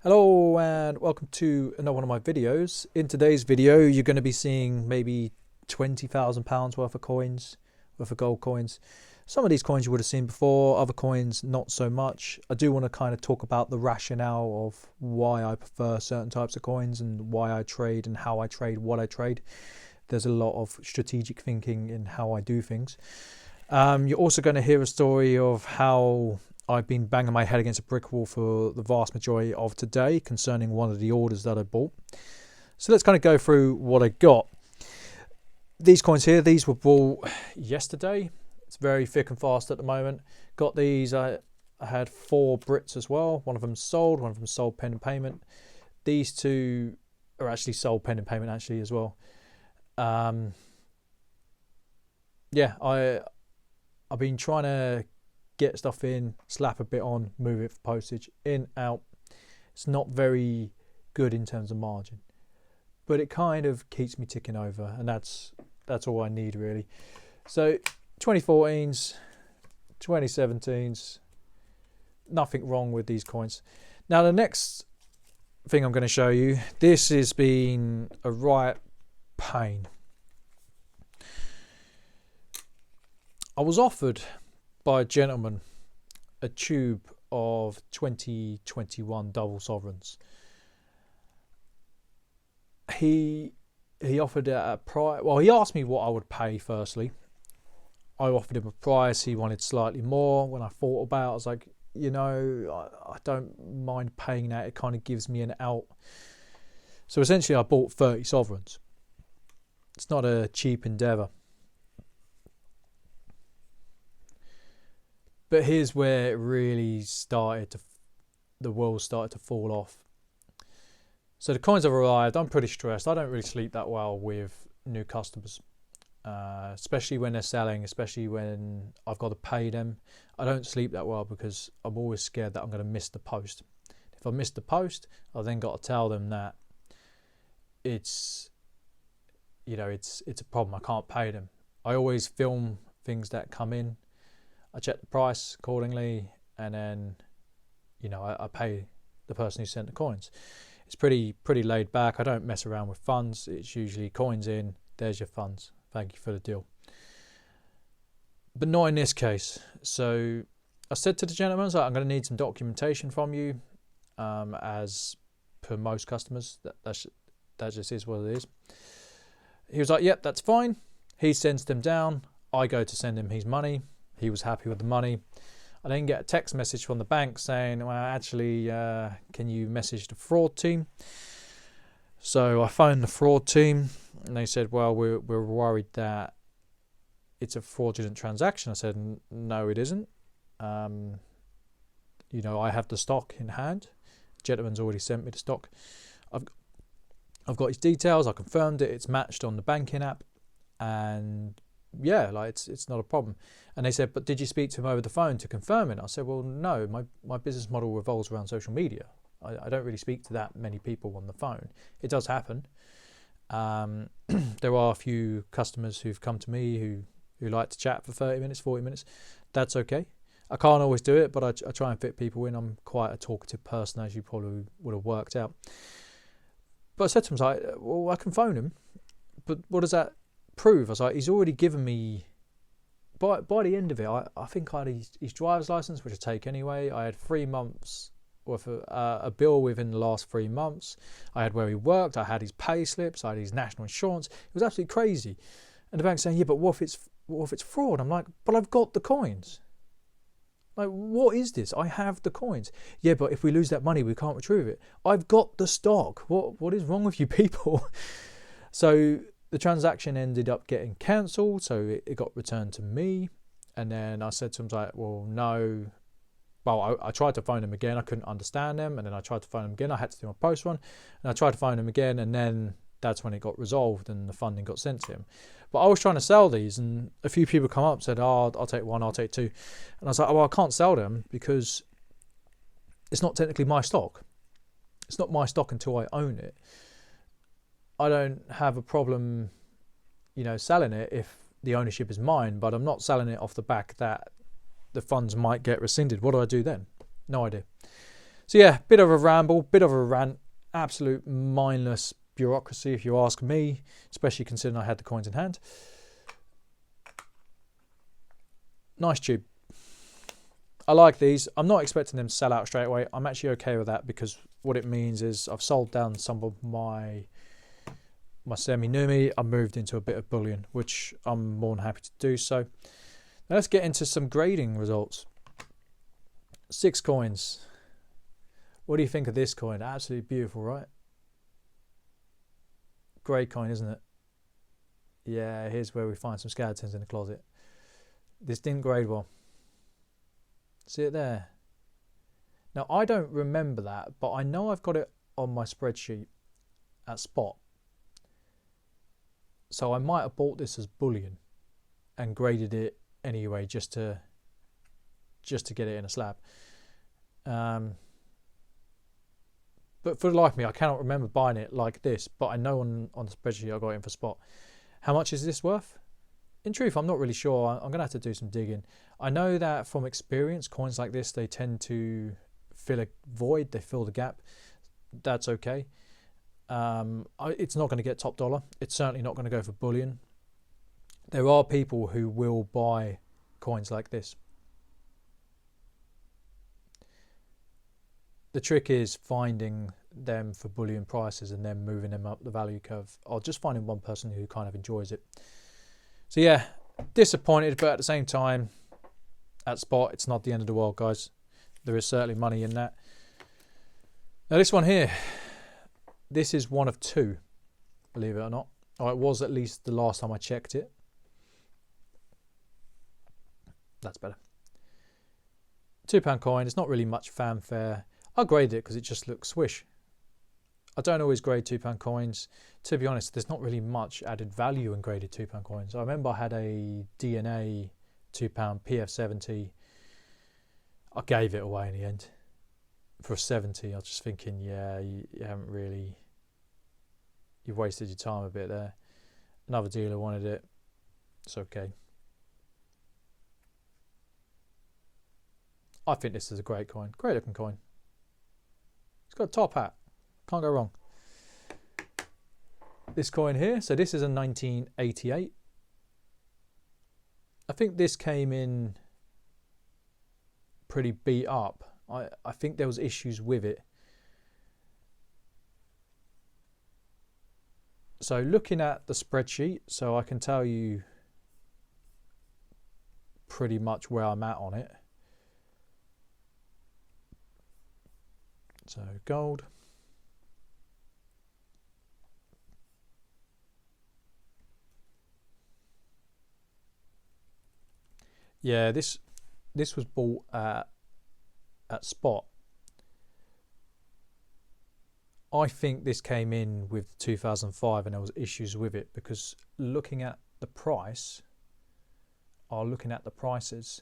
Hello and welcome to another one of my videos. In today's video you're going to be seeing maybe £20,000 worth of coins, worth of gold coins. Some of these coins you would have seen before, other coins not so much. I do want to kind of talk about the rationale of why I prefer certain types of coins and why I trade and how I trade, what I trade. There's a lot of strategic thinking in how I do things. You're also going to hear a story of how I've been banging my head against a brick wall for the vast majority of today concerning one of the orders that I bought. So let's kind of go through what I got. These coins here, these were bought yesterday. It's very thick and fast at the moment. Got these, I had 4 Brits as well. One of them sold, one of them sold pending payment. These two are actually sold pending payment actually as well. Yeah, I've been trying to get stuff in, slap a bit on, move it for postage, in, out. It's not very good in terms of margin, but it kind of keeps me ticking over, and that's all I need really. So 2014s, 2017s, nothing wrong with these coins. Now the next thing I'm going to show you, this has been a right pain. I was offered by a gentleman a tube of 2021 double sovereigns. He offered it at a price. Well, he asked me what I would pay firstly. I offered him a price. He wanted slightly more. When I thought about it, I was like, you know, I don't mind paying that. It kind of gives me an out. So essentially I bought 30 sovereigns. It's not a cheap endeavour. But here's where it really the wheels started to fall off. So the coins have arrived. I'm pretty stressed. I don't really sleep that well with new customers, especially when they're selling, especially when I've got to pay them. I don't sleep that well because I'm always scared that I'm going to miss the post. If I miss the post, I've then got to tell them that it's a problem. I can't pay them. I always film things that come in. I check the price accordingly, and then, I pay the person who sent the coins. It's pretty laid back. I don't mess around with funds. It's usually coins in, there's your funds. Thank you for the deal. But not in this case. So I said to the gentleman, I'm going to need some documentation from you, as per most customers. That just is what it is. He was like, yep, that's fine. He sends them down. I go to send him his money. He was happy with the money. I then get a text message from the bank saying, well, actually, can you message the fraud team? So I phoned the fraud team and they said, well, we're worried that it's a fraudulent transaction. I said, no, it isn't. I have the stock in hand. The gentleman's already sent me the stock. I've got his details. I confirmed it. It's matched on the banking app, and yeah, it's not a problem. And they said, but did you speak to him over the phone to confirm it? I said, well, no, my business model revolves around social media. I don't really speak to that many people on the phone. It does happen. There are a few customers who've come to me who like to chat for 30 minutes, 40 minutes. That's okay. I can't always do it, but I try and fit people in. I'm quite a talkative person, as you probably would have worked out. But I said to him, well, I can phone him, but what does that prove? I was like, he's already given me, by the end of it, I think I had his driver's license, which I take anyway. I had 3 months worth of a bill within the last 3 months. I had where he worked. I had his pay slips. I had his national insurance. It was absolutely crazy. And the bank's saying, yeah, but what if it's fraud? I'm like, but I've got the coins. Like, what is this? I have the coins. Yeah, but if we lose that money, we can't retrieve it. I've got the stock. What is wrong with you people? So the transaction ended up getting cancelled, so it got returned to me. And then I said to him, well, no. Well, I tried to phone him again. I couldn't understand him. And then I tried to phone him again. I had to do my post run. And I tried to phone him again. And then that's when it got resolved and the funding got sent to him. But I was trying to sell these, and a few people come up and said, oh, I'll take one, I'll take 2. And I was like, well, I can't sell them because it's not technically my stock. It's not my stock until I own it. I don't have a problem, selling it if the ownership is mine, but I'm not selling it off the back that the funds might get rescinded. What do I do then? No idea. So yeah, bit of a ramble, bit of a rant, absolute mindless bureaucracy if you ask me, especially considering I had the coins in hand. Nice tube. I like these. I'm not expecting them to sell out straight away. I'm actually okay with that because what it means is I've sold down some of my semi-Numi. I moved into a bit of Bullion, which I'm more than happy to do so. Now let's get into some grading results. 6 coins. What do you think of this coin? Absolutely beautiful, right? Great coin, isn't it? Yeah, here's where we find some skeletons in the closet. This didn't grade well. See it there? Now, I don't remember that, but I know I've got it on my spreadsheet at spot. So I might have bought this as Bullion and graded it anyway just to get it in a slab. But for the life of me, I cannot remember buying it like this, but I know on the spreadsheet I got it in for spot. How much is this worth? In truth, I'm not really sure. I'm going to have to do some digging. I know that from experience, coins like this, they tend to fill a void. They fill the gap. That's okay. It's not going to get top dollar. It's certainly not going to go for Bullion. There are people who will buy coins like this. The trick is finding them for Bullion prices and then moving them up the value curve, or just finding one person who kind of enjoys it. So yeah, disappointed, but at the same time, at spot, it's not the end of the world, guys. There is certainly money in that. Now this one here, this is one of 2, believe it or not. Or it was at least the last time I checked it. That's better. £2 coin, it's not really much fanfare. I graded it because it just looks swish. I don't always grade £2 coins. To be honest, there's not really much added value in graded £2 coins. I remember I had a DNA £2 PF70. I gave it away in the end for a 70. I was just thinking, yeah, you haven't really, you've wasted your time a bit there. Another dealer wanted it. It's okay. I think this is a great coin. Great looking coin. It's got a top hat. Can't go wrong. This coin here, so this is a 1988. I think this came in pretty beat up. I think there was issues with it. So looking at the spreadsheet, so I can tell you pretty much where I'm at on it. So gold. Yeah, this was bought at spot. I think this came in with 2005 and there was issues with it because looking at the price, or looking at the prices,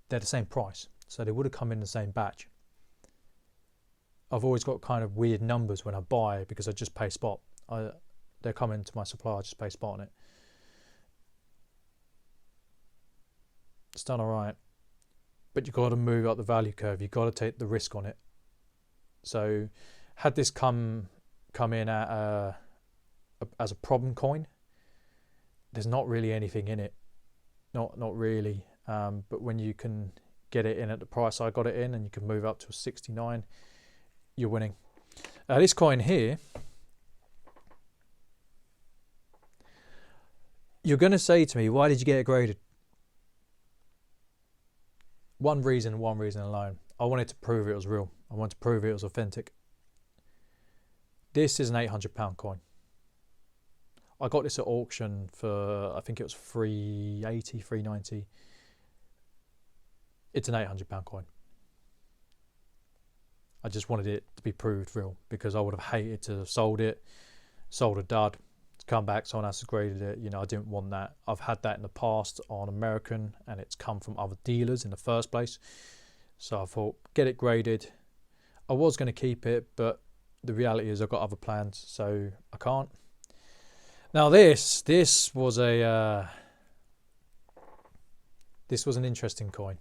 they're the same price. So they would have come in the same batch. I've always got kind of weird numbers when I buy because I just pay spot. They're coming to my supplier, I just pay spot on it. It's done all right, but you've got to move up the value curve. You've got to take the risk on it. So had this come in at as a problem coin, there's not really anything in it. Not really. But when you can get it in at the price I got it in and you can move up to a 69, you're winning. This coin here, you're going to say to me, why did you get it graded? One reason alone. I wanted to prove it was real. I wanted to prove it was authentic. This is an £800 coin. I got this at auction for, I think it was $380, $390. It's an £800 coin. I just wanted it to be proved real because I would have hated to have sold a dud, to come back, someone else has graded it. You know, I didn't want that. I've had that in the past on American and it's come from other dealers in the first place. So I thought, get it graded. I was going to keep it, but the reality is I've got other plans, so I can't. Now this was an interesting coin.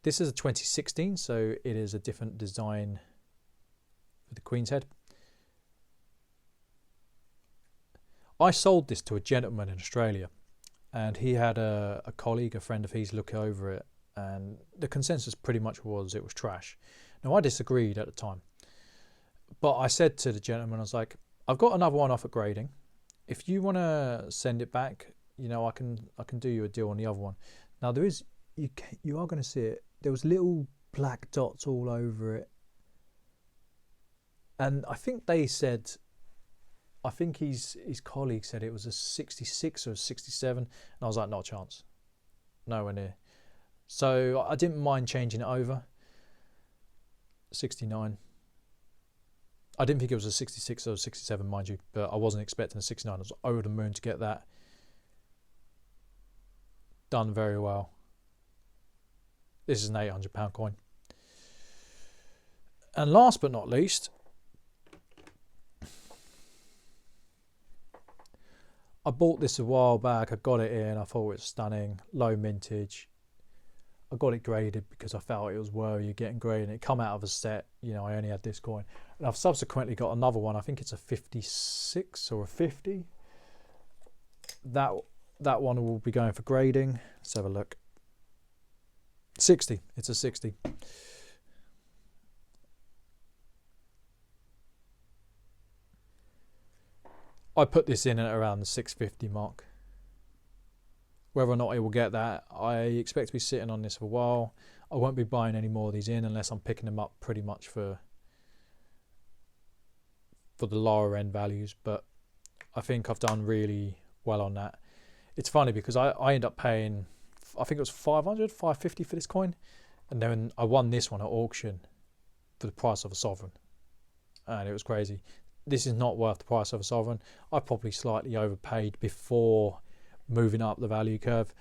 This is a 2016, so it is a different design for the Queen's head. I sold this to a gentleman in Australia, and he had a colleague, a friend of his, look over it, and the consensus pretty much was it was trash. Now, I disagreed at the time, but I said to the gentleman, I was like, I've got another one off at grading. If you want to send it back, you know, I can do you a deal on the other one. Now, there is, you are going to see it. There was little black dots all over it, and I think they said, I think his colleague said it was a 66 or a 67, and I was like, not a chance, nowhere near. So I didn't mind changing it over. 69. I didn't think it was a 66 or a 67, mind you, but I wasn't expecting a 69. I was over the moon to get that done very well. This is an £800 coin. And last but not least, I bought this a while back. I got it in. I thought it was stunning. Low mintage. I got it graded because I felt it was worthy of getting graded. It come out of a set. You know, I only had this coin. And I've subsequently got another one. I think it's a 56 or a 50. That one will be going for grading. Let's have a look. 60. It's a 60. I put this in at around the 650 mark. Whether or not I will get that, I expect to be sitting on this for a while. I won't be buying any more of these in unless I'm picking them up pretty much for the lower end values, but I think I've done really well on that. It's funny because I end up paying, I think it was 550 for this coin, and then I won this one at auction for the price of a sovereign, and it was crazy. This is not worth the price of a sovereign. I probably slightly overpaid before moving up the value curve.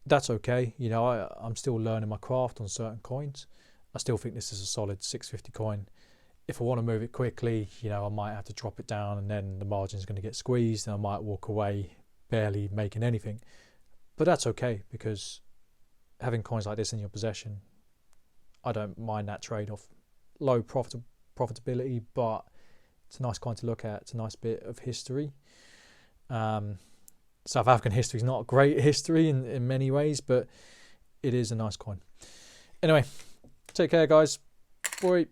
That's okay. You know, I'm still learning my craft on certain coins. I still think this is a solid 650 coin. If I want to move it quickly, you know, I might have to drop it down, and then the margin is going to get squeezed, and I might walk away barely making anything. But that's okay, because having coins like this in your possession, I don't mind that trade-off. Low profitability, but it's a nice coin to look at. It's a nice bit of history. South African history is not a great history in many ways, but it is a nice coin. Anyway, take care, guys. Bye.